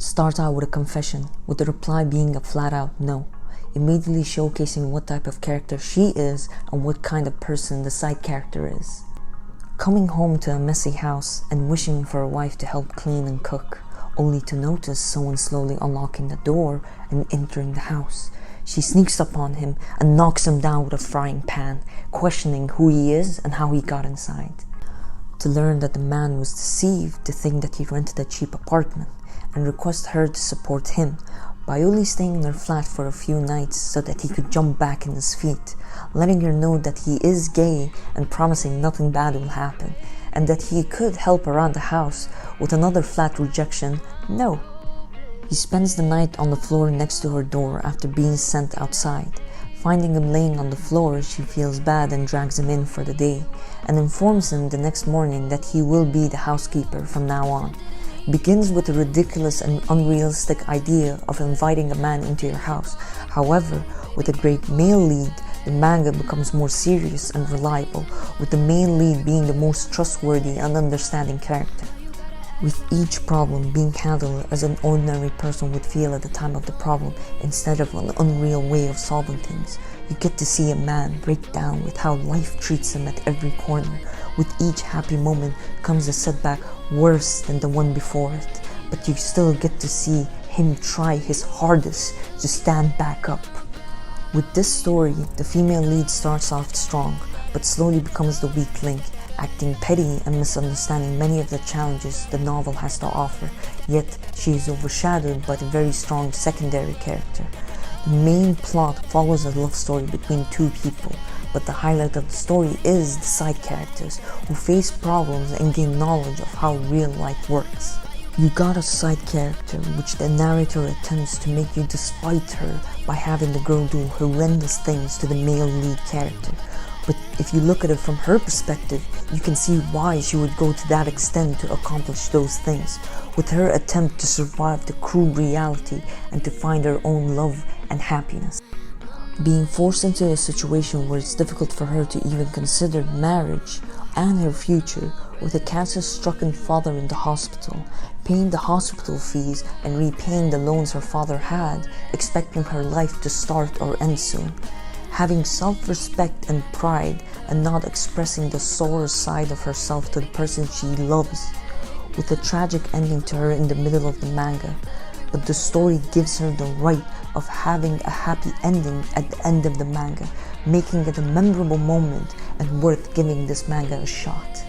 starts out with a confession, with the reply being a flat-out no, immediately showcasing what type of character she is and what kind of person the side character is. Coming home to a messy house and wishing for a wife to help clean and cook, only to notice someone slowly unlocking the door and entering the house. She sneaks up on him and knocks him down with a frying pan, questioning who he is and how he got inside. To learn that the man was deceived to think that he rented a cheap apartment, and request her to support him by only staying in her flat for a few nights so that he could jump back in his feet, letting her know that he is gay and promising nothing bad will happen, and that he could help around the house, with another flat rejection, no. He spends the night on the floor next to her door after being sent outside. Finding him laying on the floor, she feels bad and drags him in for the day, and informs him the next morning that he will be the housekeeper from now on. Begins with a ridiculous and unrealistic idea of inviting a man into your house. However, with a great male lead, the manga becomes more serious and reliable, with the main lead being the most trustworthy and understanding character. With each problem being handled as an ordinary person would feel at the time of the problem, instead of an unreal way of solving things. You get to see a man break down with how life treats him at every corner. With each happy moment comes a setback worse than the one before it, but you still get to see him try his hardest to stand back up. With this story, the female lead starts off strong, but slowly becomes the weak link, acting petty and misunderstanding many of the challenges the novel has to offer, yet she is overshadowed by the very strong secondary character. The main plot follows a love story between two people, but the highlight of the story is the side characters, who face problems and gain knowledge of how real life works. You got a side character which the narrator attempts to make you despite her by having the girl do horrendous things to the male lead character. But if you look at it from her perspective, you can see why she would go to that extent to accomplish those things, with her attempt to survive the cruel reality and to find her own love and happiness. Being forced into a situation where it's difficult for her to even consider marriage and her future, with a cancer-stricken father in the hospital, paying the hospital fees and repaying the loans her father had, expecting her life to start or end soon. Having self-respect and pride and not expressing the sore side of herself to the person she loves, with a tragic ending to her in the middle of the manga. But the story gives her the right of having a happy ending at the end of the manga, making it a memorable moment and worth giving this manga a shot.